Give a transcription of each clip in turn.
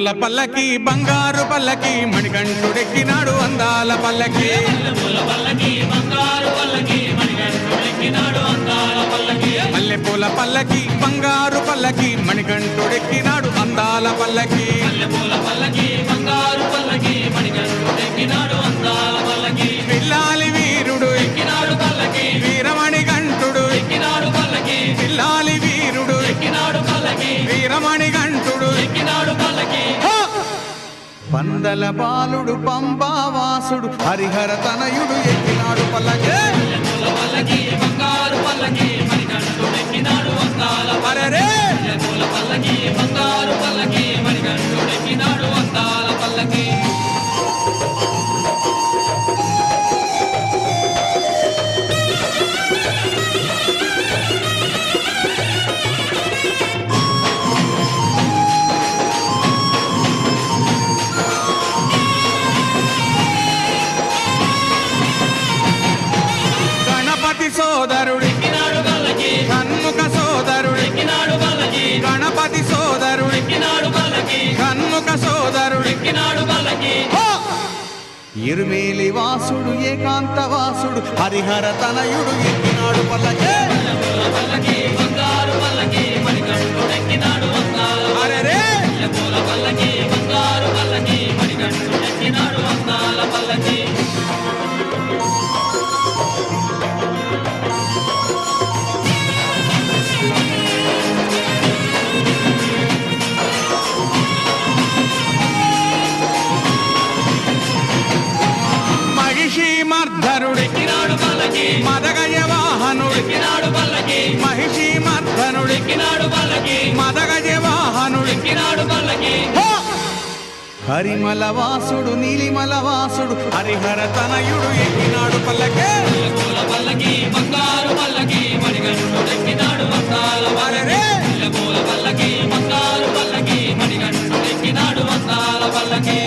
మల్లెపూల పల్లకి బంగారు పల్లకి మణికంఠుడెక్కినాడు అందాల పల్లకి మల్లెపూల పల్లకి బంగారు పల్లకి మణికంఠుడెక్కినాడు అందాల పల్లకి మల్లెపూల పల్లకి బంగారు పల్లకి మణికంఠుడెక్కినాడు అందాల పల్లకి మల్లెపూల పల్లకి బంగారు పల్లకి మణికంఠుడెక్కినాడు అందాల పల్లకి పిల్లాలి వీరుడు ఎక్కినాడు పల్లకి వీరమణికంఠుడు ఎక్కినాడు పల్లకి పిల్లాలి వీరుడు ఎక్కినాడు పల్లకి వీరమణికంఠుడు ఎక్కినాడు పల్లకి పందల బాలుడు పంబావాసుడు హరిహర తనయుడు ఎక్కినాడు పల్లకి మల్లెపూల పల్లకి బంగారు పల్లకి మణికంఠుడెక్కినాడు అందాల అరెరే మల్లెపూల పల్లకి బంగారు పల్లకి మణికంఠుడెక్కినాడు అందాల పల్లకి సోదరుడు ఎక్కినాడు పల్లకి షణ్ముఖ సోదరుడు ఎక్కినాడు పల్లకి గణపతి సోదరుడు ఎక్కినాడు పల్లకి షణ్ముఖ సోదరుడు ఎక్కినాడు పల్లకి ఇరుమేలి వాసుడు ఏకాంత వాసుడు హరిహర తనయుడు ఎక్కినాడు పల్లకి మల్లెపూల పల్లకి బంగారు పల్లకి మణికంఠుడెక్కినాడు అందాల అరెరే మల్లెపూల పల్లకి బంగారు పల్లకి మణికంఠుడెక్కినాడు అందాల పల్లకి మహిషీమర్ధనుడు ఎక్కినాడు పల్లకి మదగజ వాహనుడు ఎక్కినాడు పల్లకి మహిషీమర్ధనుడు ఎక్కినాడు పల్లకి మదగజ వాహనుడు ఎక్కినాడు పల్లకి హరిమల వాసుడు నీలిమల వాసుడు హరిహర తనయుడు ఎక్కినాడు పల్లకి మల్లెపూల పల్లకి బంగారు పల్లకి మణికంఠుడెక్కినాడు అందాల అరెరే మల్లెపూల పల్లకి బంగారు పల్లకి మణికంఠుడెక్కినాడు అందాల పల్లకి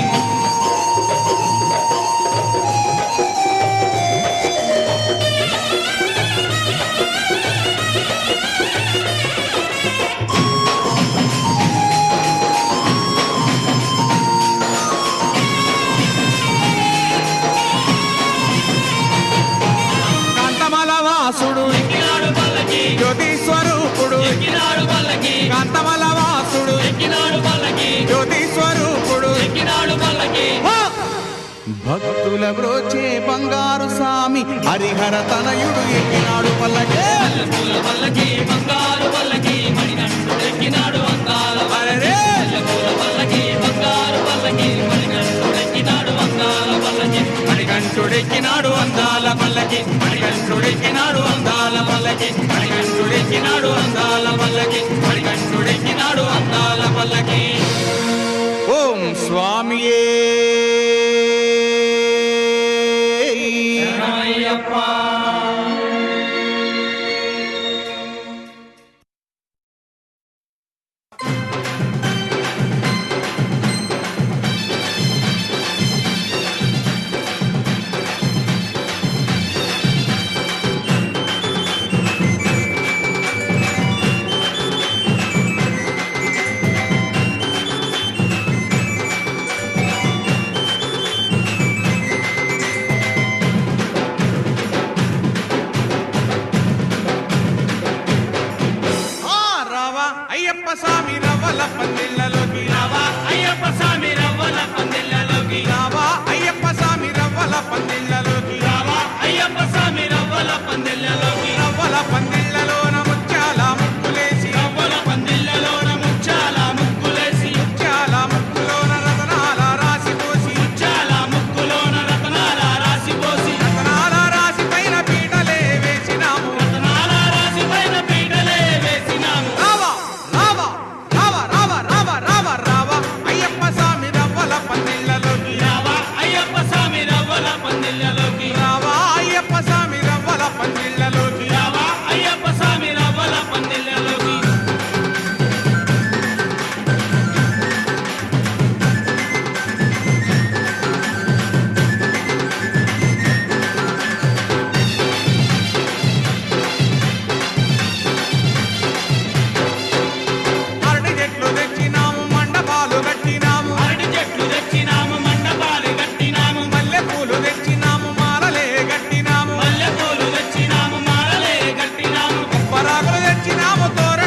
కాంతమల వాసుడు ఎక్కినాడు పల్లకి జ్యోతి స్వరూపుడు ఎక్కినాడు పల్లకి కాంతమల వాసుడు ఎక్కినాడు పల్లకి జ్యోతి స్వరూపుడు ఎక్కినాడు పల్లకి భక్తుల బ్రోచే బంగారు స్వామి హరిహర తనయుడు ఎక్కినాడు పల్లకి మల్లెపూల పల్లకి బంగారు పల్లకి మణికంఠుడెక్కినాడు అందాల అరెరే మల్లెపూల పల్లకి బంగారు పల్లకి మణికంఠుడెక్కినాడు అందాల పల్లకి మణికంఠుడెక్కినాడు అందాల పల్లకి మణికంఠుడెక్కినాడు అందాల పల్లకి మణికంఠుడెక్కినాడు అందాల పల్లకి మణికంఠుడెక్కినాడు అందాల పల్లకి ఓం స్వామియే అయ్యప్ప అయ్యప్ప స్వామి రవ్వల పందిళ్ళలోకి రావా అయ్యప్ప స్వామి రవ్వల పందిళ్ళలోకి రావా అయ్యప్ప స్వామి రవ్వల పందిళ్ళలోకి రావా అయ్యప్ప స్వామి రవ్వల పందిళ్ళలోకి రవ్వల పందిళ్ళలోన ముత్యాల ముక్కులేసి రవ్వల పందిళ్ళలోన ముచ్చాల ముగ్గులేసి ముత్యాల ముక్కులోన రతనాల రాసి పోసి ముచ్చాల ముగ్గులోన రతనాల రాసి పోసి రతనాల రాసి పైన పీటలే వేసినాము రతనాల రాసి పైన పీటలే వేసినాము రావా రావా రావా రావా రావా రావా నామతోర